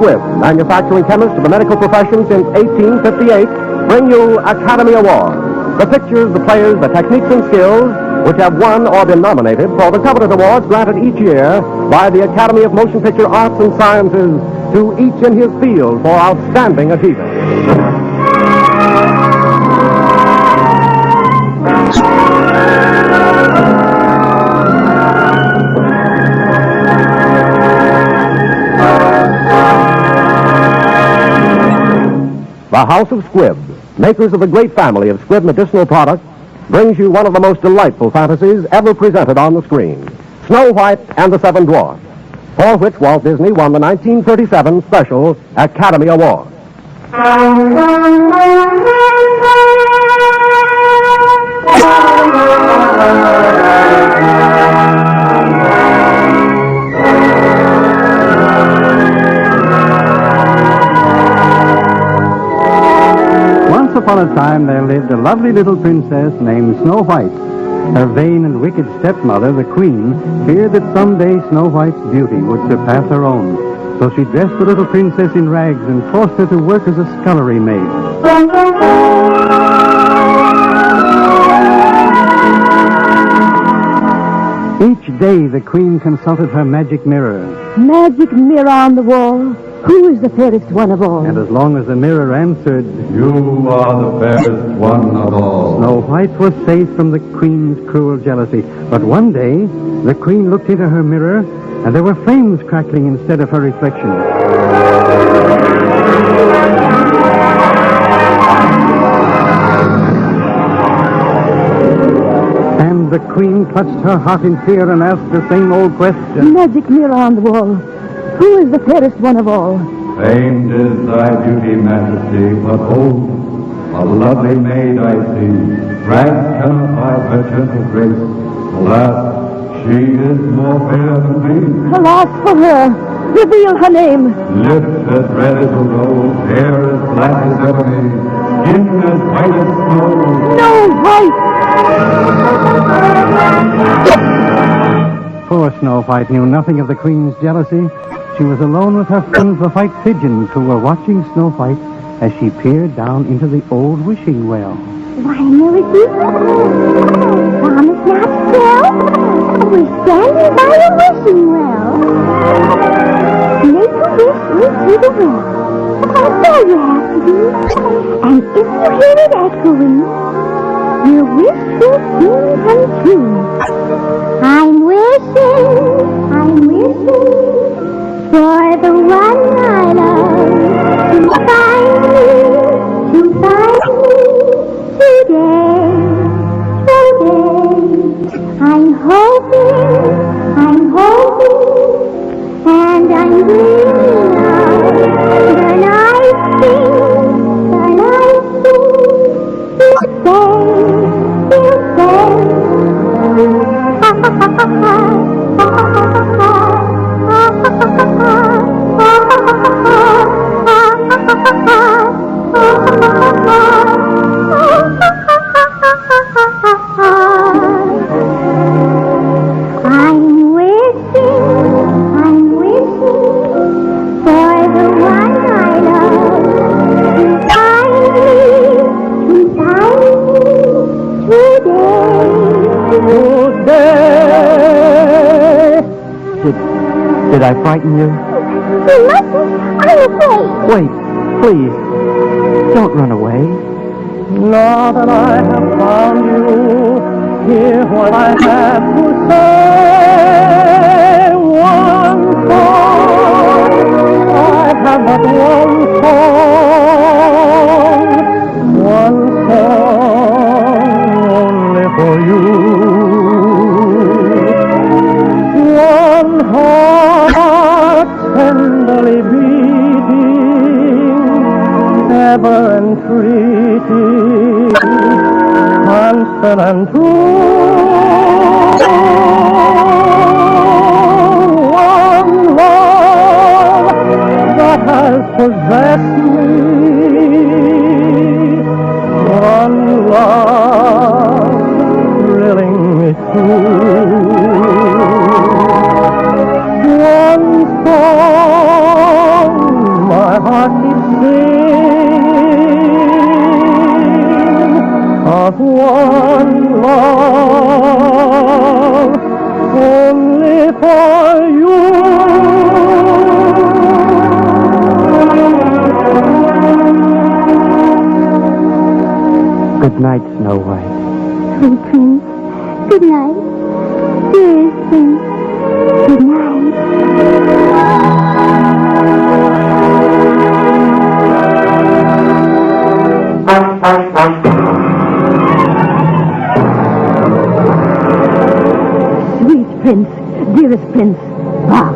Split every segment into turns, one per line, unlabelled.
Squibb, manufacturing chemist to the medical profession since 1858, bring you Academy Awards. The pictures, the players, the techniques and skills which have won or been nominated for the coveted awards granted each year by the Academy of Motion Picture Arts and Sciences to each in his field for outstanding achievement. The House of Squibb, makers of the great family of Squibb medicinal products, brings you one of the most delightful fantasies ever presented on the screen, Snow White and the Seven Dwarfs, for which Walt Disney won the 1937 special Academy Award.
Once upon a time, there lived a lovely little princess named Snow White. Her vain and wicked stepmother, the queen, feared that someday Snow White's beauty would surpass her own. So she dressed the little princess in rags and forced her to work as a scullery maid. Each day, the queen consulted her magic mirror.
Magic mirror on the wall, who is the fairest one of all?
And as long as the mirror answered,
You are the fairest one of all.
Snow White was safe from the queen's cruel jealousy. But one day, the queen looked into her mirror, and there were flames crackling instead of her reflection. And the queen clutched her heart in fear and asked the same old question.
Magic mirror on the wall, who is the fairest one of all?
Famed is thy beauty, majesty, but hold, a lovely maid I see. Rags cannot hide her gentle grace. Alas, she is more fair than thee.
Alas for her! Reveal her name!
Lips as red as a rose, hair as black as ebony, skin as white as snow.
Snow White!
Poor Snow White knew nothing of the queen's jealousy. She was alone with her friends, the white pigeons, who were watching Snow White as she peered down into the old wishing well.
Why, Millicent? Promise not still. We're standing by a wishing well. Make a wish into the well. That's all you have to do. And if you hear it echoing, your wish will soon come true. I'm wishing for the one I love to find me today. I'm hoping, and I'm dreaming of the nice things he'll say. I'm wishing for the one I love to find me today.
Did I frighten you?
You mustn't. I'm afraid.
Wait, please. Don't run away.
Now that I have found you, hear what I have to say. One song, I have but one song only for you. One heart tenderly beating, ever entreating, constant and true. One love that has possessed me. One love thrilling me true. One song of one love, only for you.
Good night, Snow White.
Sweet Prince, good night. Dearest Prince, good night.
Sweet Prince, dearest Prince. Ah,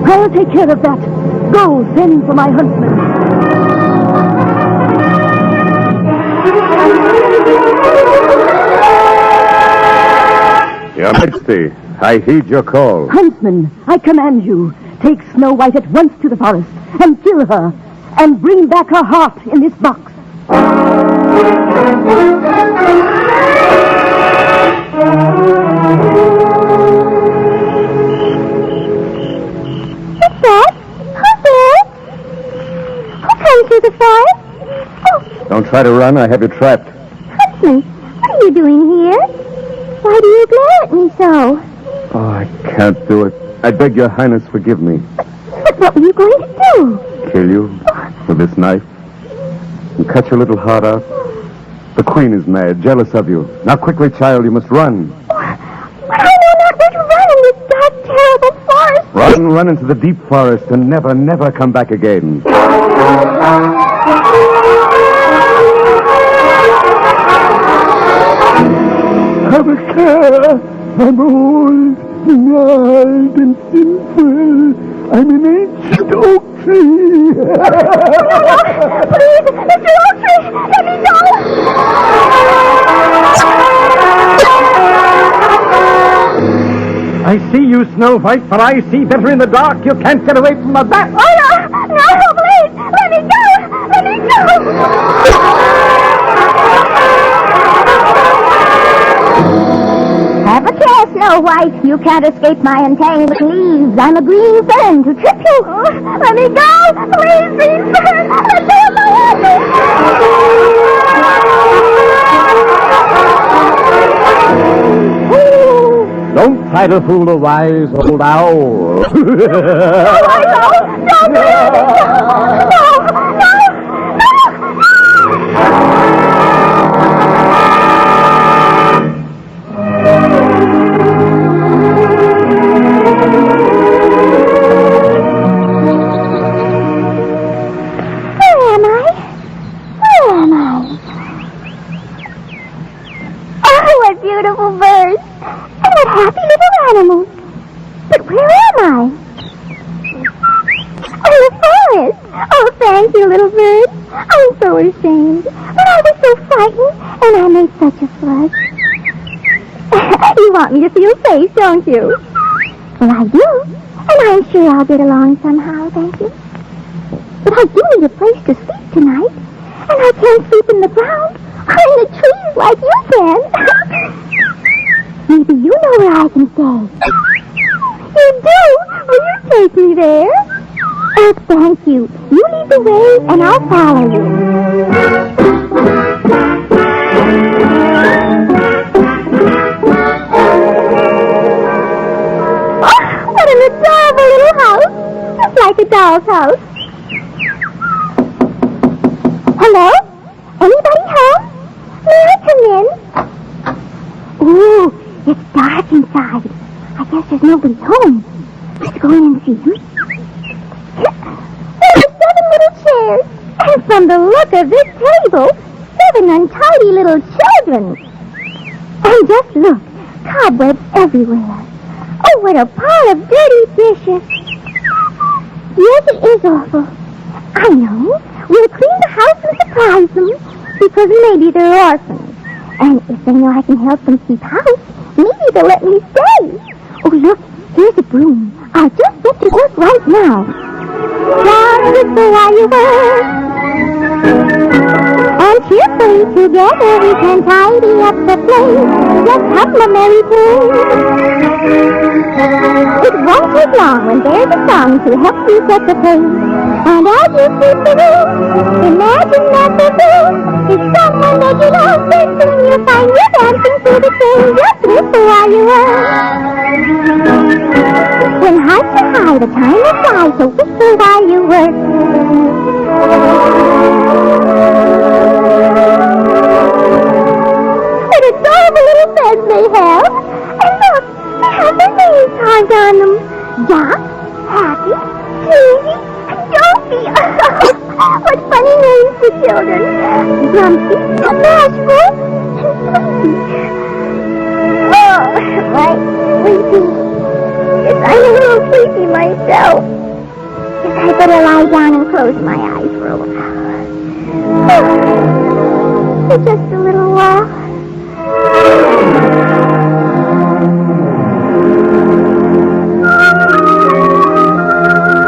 I'll take care of that. Go, send for my huntsman.
Your Majesty, I heed your call.
Huntsman, I command you, take Snow White at once to the forest and kill her and bring back her heart in this box.
What's that? Who's there? Who comes through the forest? Oh,
Don't try to run, I have you trapped.
Huntsman, what are you doing here? Why do you glare at me so?
Oh, I can't do it. I beg your highness forgive me.
But what were you going to do?
Kill you with this knife and cut your little heart out. The queen is mad, jealous of you. Now quickly, child, you must run.
But I know not where to run in this dark, terrible forest.
Run into the deep forest and never, never come back again.
Have a care. I'm old, gnarled, and sinful. I'm an ancient oak tree.
Please, Mr. Oaktree, let me go.
I see you, Snow White, but I see better in the dark. You can't get away from my back.
Oh, no, please, let me go. Let me go. Have a care, Snow White. You can't escape my entangling leaves. I'm a green fern to trip you. Let me go. Please, green fern. Let go of my hand.
Don't try to fool the wise old owl.
No, beautiful birds. And what happy little animals. But where am I? In the forest. Oh, thank you, little bird. I'm so ashamed. But I was so frightened, and I made such a fuss. You want me to feel safe, don't you? Well, I do. And I'm sure I'll get along somehow, thank you. But I do need a place to sleep tonight. And I can't sleep in the ground or in the trees like you can. Maybe you know where I can stay. You do? Will you take me there? Oh, thank you. You lead the way, and I'll follow you. Oh, what an adorable little house. Just like a doll's house. Hello? Anybody home? May I come in? Ooh, it's dark inside. I guess there's nobody home. Let's go in and see. There are 7 little chairs. And from the look of this table, 7 untidy little children. And just look, cobwebs everywhere. Oh, what a pile of dirty dishes. Yes, it is awful. I know. We'll clean the house and surprise them, because maybe they're orphans. And if they know I can help them keep house, maybe they'll let me stay. Oh, look, here's a broom. I'll just get to work right now. Wonderful while you work. And cheerfully together we can tidy up the place. Just hum a merry tune. It won't take long when there's a song to help you set the pace. And And as you sleep the room, imagine that the room is someone that you love. Very soon you'll find you dancing through the train. Just whisper while you work. When hearts are high, the time will fly, so whisper while you work. What adorable little beds they have. And look, they have their names carved on them. Doc, Happy, Susie, and Dopey. What funny names for children. Grumpy, Bashful, and Sleepy. Oh, right, Sleepy. Yes, I'm a little sleepy myself. Guess I better lie down and close my eyes for a while. For just a little while.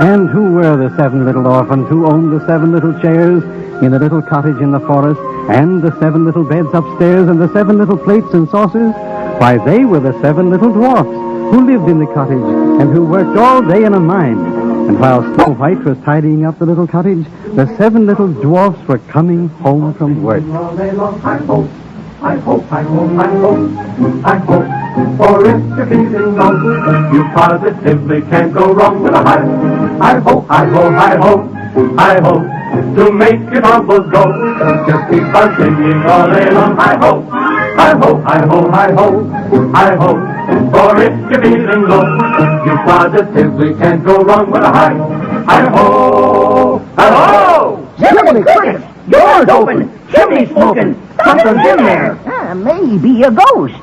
And who were the 7 little orphans who owned the 7 little chairs in the little cottage in the forest, and the 7 little beds upstairs, and the 7 little plates and saucers? Why, they were the 7 little dwarfs who lived in the cottage and who worked all day in a mine. And while Snow White was tidying up the little cottage, the 7 little dwarfs were coming home from work.
All day long, I hope, I hope, I hope, I hope, I hope. For if you're feeling low, you positively can't go wrong with a high. I hope, I hope, I hope, I hope, to make your troubles go. Just keep on singing all day long. I hope, I hope, I hope, I hope, I hope. For if you're feeling low, you positively can't go wrong with a high. I hope, hello!
Jiminy Cricket! Doors open! Chimney smoking! Something's in there! Maybe a ghost.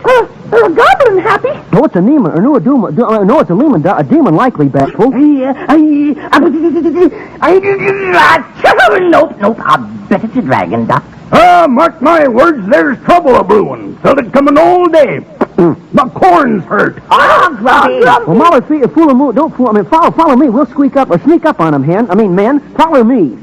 A goblin, Happy.
No, it's a demon. No, it's a demon. A demon, likely, Bashful. Nope. I bet it's a dragon, Doc.
Mark my words, there's trouble a-brewing. Felt it coming all day. The corn's hurt.
Grumpy. Well, Molly, follow me. We'll sneak up on him, men. Follow me.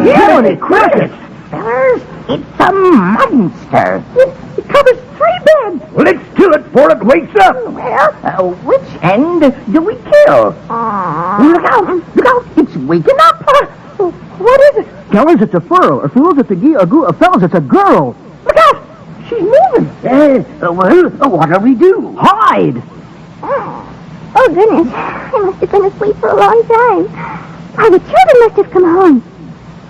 Jiminy Crickets! Fellers, it's a monster.
It covers 3 beds.
Well, let's kill it before it wakes up.
Well, which end do we kill? Look out! It's waking up.
What is it?
Fellers, it's a furl. Or fools, it's a fellas, it's a girl.
Look out! She's moving.
What do we do? Hide!
Oh, goodness. I must have been asleep for a long time. Why, the children must have come home.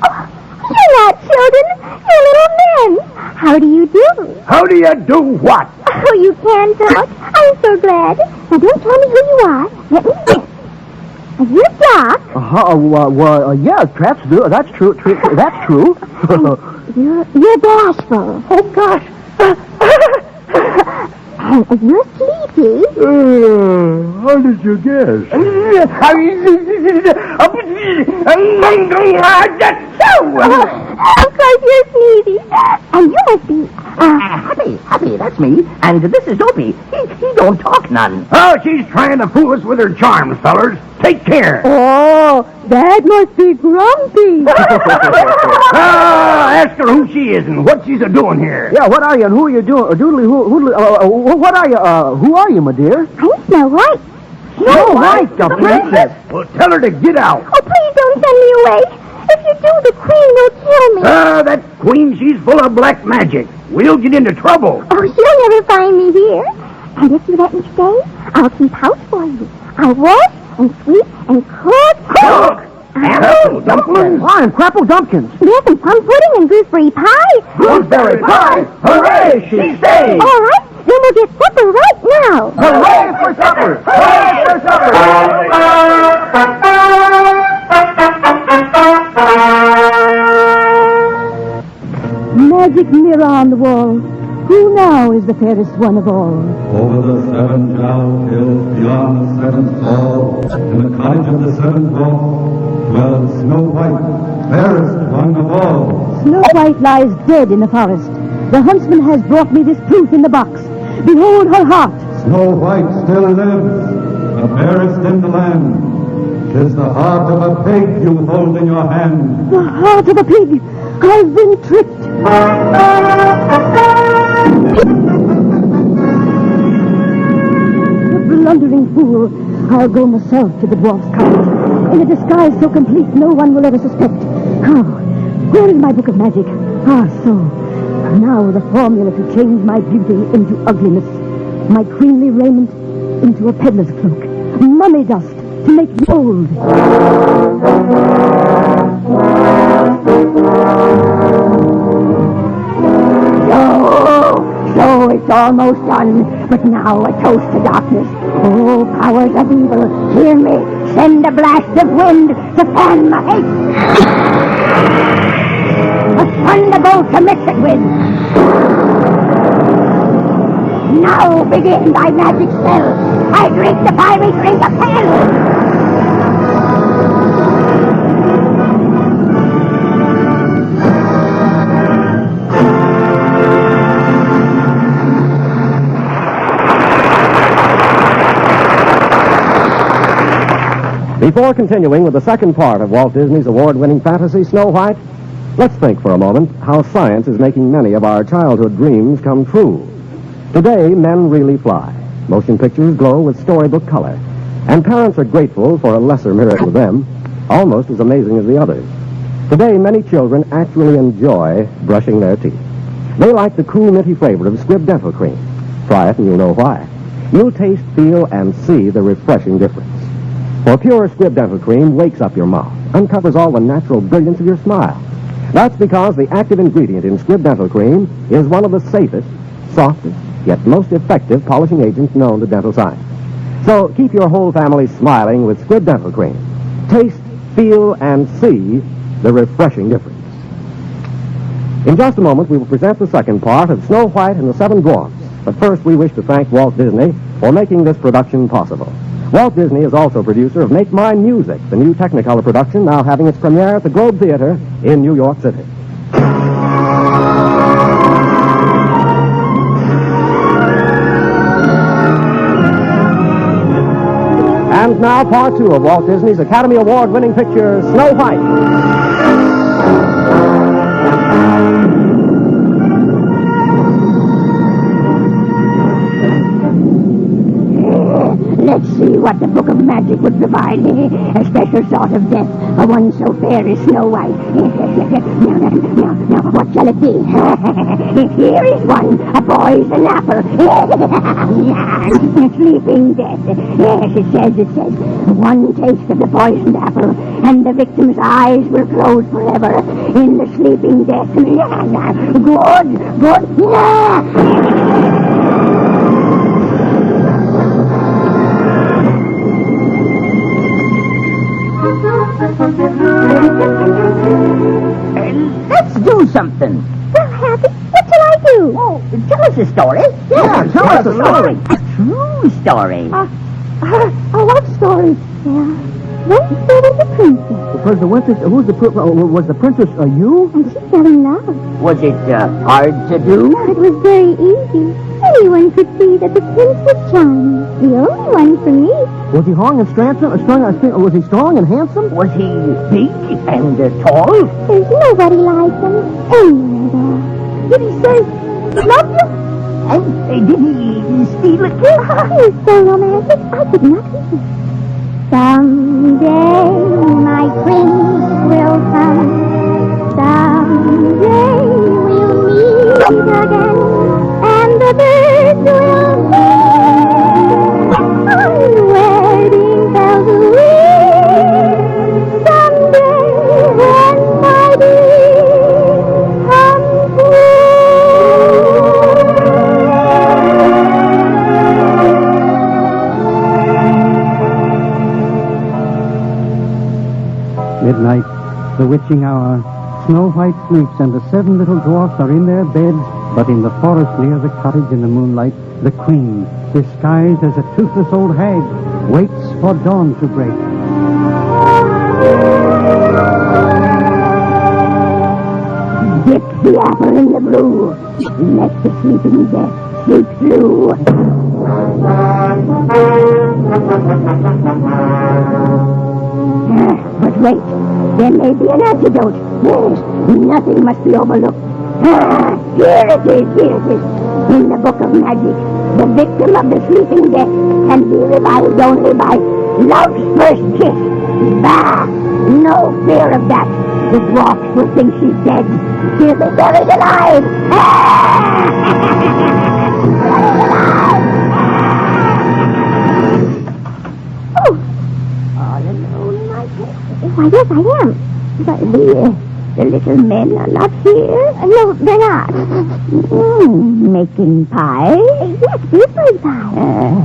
Oh, you're not children. You're little men. How do you do?
How do you do what?
Oh, you can talk. I'm so glad. Now, don't tell me who you are. Let me guess. Are you Doc?
Yeah, perhaps that's true. That's true.
You're Bashful.
Oh, gosh.
And you're Sleepy.
How did you guess?
Of course, you're Sneezy. And you must be,
Happy, that's me. And this is Dopey. He don't talk none.
Oh, she's trying to fool us with her charms, fellers. Take care.
Oh, that must be Grumpy.
Ask her who she is and what she's a-doing here.
Yeah, what are you and who are you doing? What are you? Who are you, my dear?
I'm Snow White.
Snow White, the princess.
Well, tell her to get out.
Oh, please don't send me away. If you do, the queen will kill me.
That queen, she's full of black magic. We'll get into trouble.
Oh, she'll never find me here. And if you let me stay, I'll keep house for you. I'll wash and sweep and cook.
Apple dumplings.
And crapple dumpkins.
Yes, and plum pudding and gooseberry pie.
Gooseberry pie. Hooray, she stays.
All right, then we'll get supper right now.
Hooray for supper. Hooray for supper.
Magic mirror on the wall. Who now is the fairest one of all?
Over the 7 down hills, beyond the 7th fall, in the cottage of the 7th dwarfs, dwells Snow White, fairest one of all.
Snow White lies dead in the forest. The huntsman has brought me this proof in the box. Behold her heart.
Snow White still lives, the fairest in the land. 'Tis the heart of a pig you hold in your hand.
The heart of a pig. I've been tricked. The blundering fool. I'll go myself to the dwarf's cottage in a disguise so complete no one will ever suspect. How? Where is my book of magic? Ah, so. Now the formula to change my beauty into ugliness. My queenly raiment into a peddler's cloak. Mummy dust to make me old.
So it's almost done. But now a toast to darkness. Oh, powers of evil, hear me. Send a blast of wind to fan my hate. A thunderbolt to mix it with. Now begin thy magic spell. I drink the fiery drink of hell.
Before continuing with the second part of Walt Disney's award-winning fantasy, Snow White, let's think for a moment how science is making many of our childhood dreams come true. Today, men really fly. Motion pictures glow with storybook color. And parents are grateful for a lesser miracle of them, almost as amazing as the others. Today, many children actually enjoy brushing their teeth. They like the cool, minty flavor of Squibb dental cream. Try it and you'll know why. You'll taste, feel, and see the refreshing difference. For pure Squibb dental cream wakes up your mouth, uncovers all the natural brilliance of your smile. That's because the active ingredient in Squibb dental cream is one of the safest, softest, yet most effective polishing agents known to dental science. So keep your whole family smiling with Squibb dental cream. Taste, feel, and see the refreshing difference. In just a moment, we will present the second part of Snow White and the Seven Dwarfs. But first, we wish to thank Walt Disney for making this production possible. Walt Disney is also producer of Make Mine Music, the new Technicolor production now having its premiere at the Globe Theater in New York City. And now, part two of Walt Disney's Academy Award-winning picture, Snow White.
Let's see what the Book of Magic would provide. A special sort of death for one so fair as Snow White. Now, what shall it be? Here is one, a poison apple. Sleeping death. Yes, it says, one taste of the poisoned apple, and the victim's eyes will close forever in the sleeping death. Good.
Let's do something.
Well, Happy, what shall I do?
Oh, tell us a story.
Yeah,
tell us a story. A true story.
A love story. Yeah. Once there was a princess,
Was the princess you?
and she fell in love.
Was it hard to do?
It was very easy. Anyone could see that the prince was charming. The only one for me.
Was he strong and handsome? Was he strong and handsome? Was he big and tall?
There's nobody like him anywhere there.
Did he say love you? And did he steal a kiss?
He was so romantic, I could not resist. Someday my prince will come. Someday we'll meet again, and the birds will sing. On wedding bells will ring. Someday when my dream comes
Midnight, the witching hour. Snow White sleeps, and the seven little dwarfs are in their beds, but in the forest near the cottage in the moonlight, the queen, disguised as a toothless old hag, waits for dawn to break.
dip the apple in the brew. Let the sleeping death sleep through. But wait, there may be an antidote. Yes, nothing must be overlooked. Here it is, in the Book of Magic. the victim of the sleeping death, can be revived only by love's first kiss. Bah! No fear of that. The dwarfs will think she's dead. She'll be buried alive. Oh! All alone in my bed.
Why, yes, I am.
But the little men are not here.
No, they're not.
Making pie?
Yes, blueberry pie.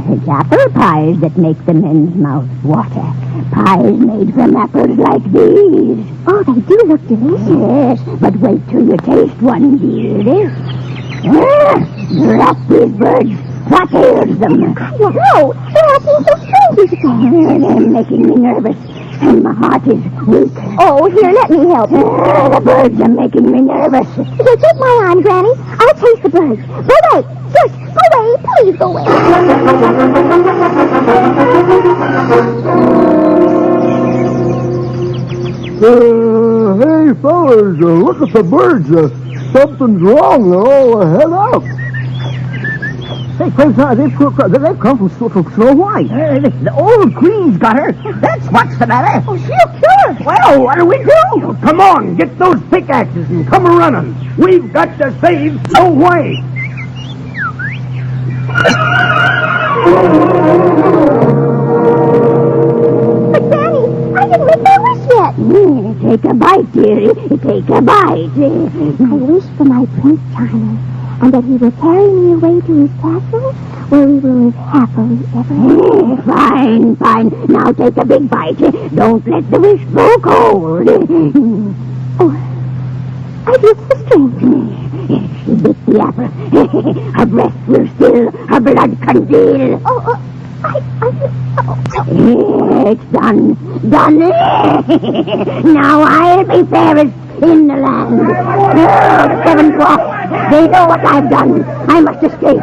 It's apple pies that make the men's mouths water. Pies made from apples like these.
Oh, they do look delicious.
Yes, but wait till you taste one, dear. Drat these birds. What ails them?
No, they're acting so strangely today.
They're making me nervous, and my heart is weak.
Oh, here, let me help you.
The birds are making me nervous.
Here, take my arm, Granny. I'll chase the birds. Go away. Just go away. Please go away.
Hey, fellas, look at the birds. Something's wrong. They're all head out.
Hey, Prince, they've come from Snow White. The old queen's got her. That's what's the matter. Oh, she'll kill her. Well, what do we do?
Come on, get those pickaxes and come running. We've got to save Snow White.
But, Granny, I didn't make my wish yet.
Take a bite, dearie. Take a bite.
I wish for my Prince Charming, and that he will carry me away to his castle, where we will live happily ever after.
Fine, fine. Now take a big bite. Don't let the wish grow cold.
Oh, I feel so strange.
She bit the apple. Her breath will still, her blood congeal. It's done. Done. Now I'll be fairest in the land. Oh, the 7 dwarfs. They know what I've done. I must escape.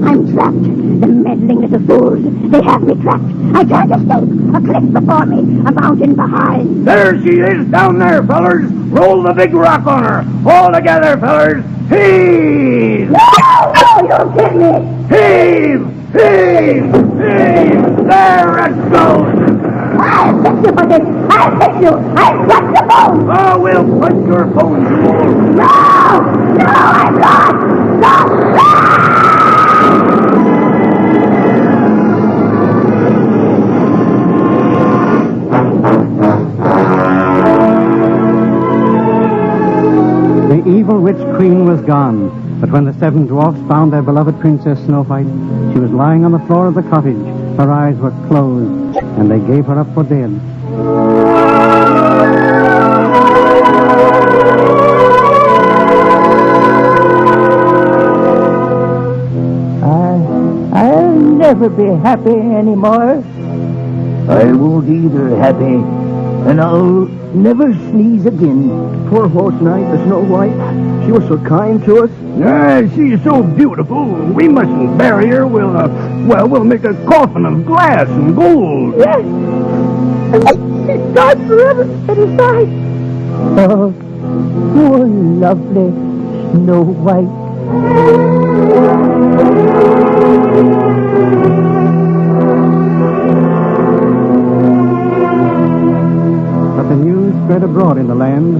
I'm trapped. The meddling little fools. They have me trapped. I can't escape. A cliff before me. A mountain behind.
There she is down there, fellers. Roll the big rock on her. All together, fellers. Heave!
No, you'll kill me.
Heave! Heave! Heave! There it goes!
I'll fix you for this. I'll fix you. I'll crush the bones.
Oh, we'll crush your bones, you old...
No, I'm lost. Lost.
The evil witch queen was gone, but when the 7 dwarfs found their beloved Princess Snow White, she was lying on the floor of the cottage. Her eyes were closed, and they gave her up for dead.
I'll never be happy anymore. I won't either, Happy. And I'll never sneeze again.
Poor horse Knight, the Snow White. She was so kind to us.
She's so beautiful. We mustn't bury her. We'll make a coffin of glass and gold.
Yes. She's gone forever at his side.
Oh, poor lovely Snow White.
But the news spread abroad in the land,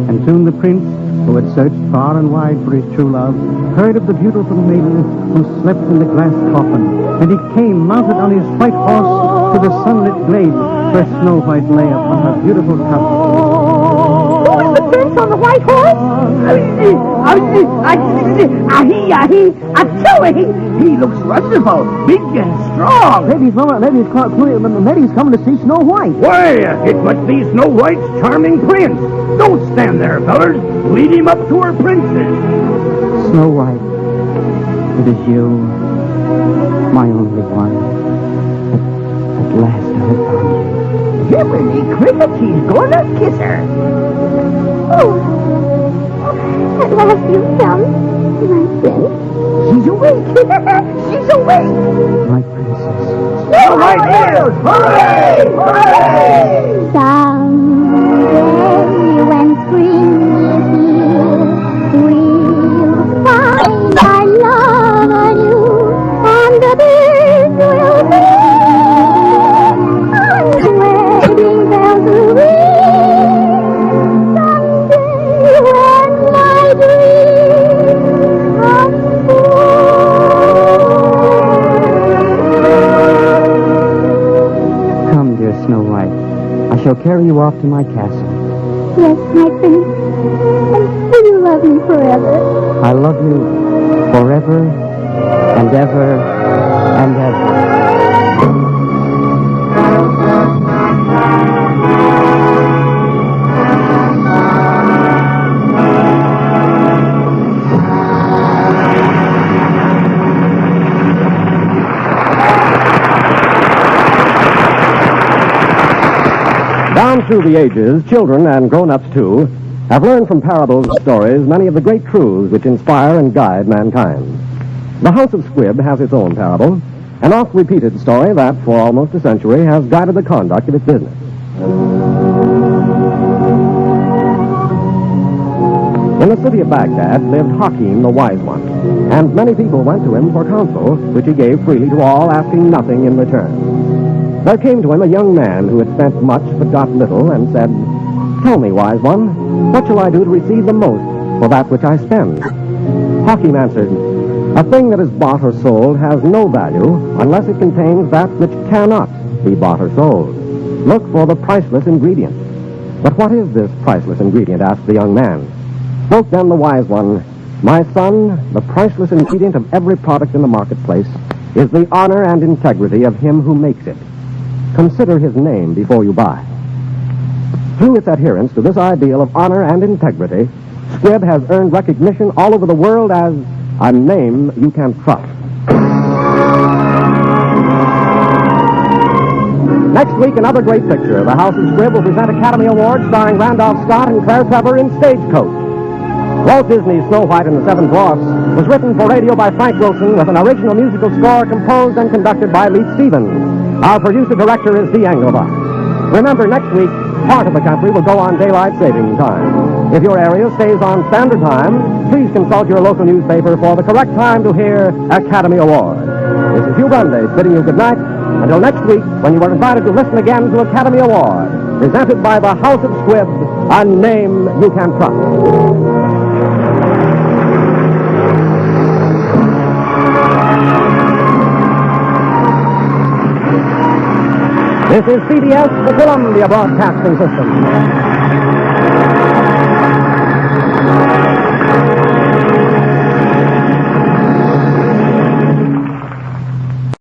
and soon the prince, who had searched far and wide for his true love, heard of the beautiful maiden who slept in the glass coffin, and he came mounted on his white horse to the sunlit glade where Snow White lay upon her beautiful couch.
Who is the prince on the white horse?
He looks wonderful, big and strong.
Maybe he's coming to see Snow White.
Why, it must be Snow White's charming prince. Don't stand there, fellers. Lead him up to her princess.
Snow White, it is you, my only one. At last I have found you.
Jiminy Cricket, he's gonna kiss her.
Oh, at last you've come, my prince.
She's awake. She's awake.
My princess.
Snow White Hooray! Hooray!
Someday when spring
shall carry you off to my castle.
Yes, my prince. And will you love me forever?
I love you forever and ever and ever.
Down through the ages, children and grown-ups too have learned from parables and stories many of the great truths which inspire and guide mankind. The House of Squibb has its own parable, an oft-repeated story that, for almost a century, has guided the conduct of its business. In the city of Baghdad lived Hakim the Wise One, and many people went to him for counsel, which he gave freely to all, asking nothing in return. There came to him a young man who had spent much but got little, and said, "Tell me, Wise One, what shall I do to receive the most for that which I spend?" Hakim answered, "A thing that is bought or sold has no value unless it contains that which cannot be bought or sold. Look for the priceless ingredient." "But what is this priceless ingredient?" asked the young man. Spoke then the Wise One, "My son, the priceless ingredient of every product in the marketplace is the honor and integrity of him who makes it. Consider his name before you buy." Through its adherence to this ideal of honor and integrity, Squibb has earned recognition all over the world as a name you can trust. Next week, another great picture. The House of Squibb will present Academy Awards starring Randolph Scott and Claire Trevor in Stagecoach. Walt Disney's Snow White and the Seven Dwarfs was written for radio by Frank Wilson with an original musical score composed and conducted by Leith Stevens. Our producer-director is Dee Engelbach. Remember, next week, part of the country will go on daylight saving time. If your area stays on standard time, please consult your local newspaper for the correct time to hear Academy Awards. This is Hugh Brandeis bidding you good night until next week when you are invited to listen again to Academy Awards, presented by the House of Squibb, a name you can trust. This is CBS, the Columbia Broadcasting System.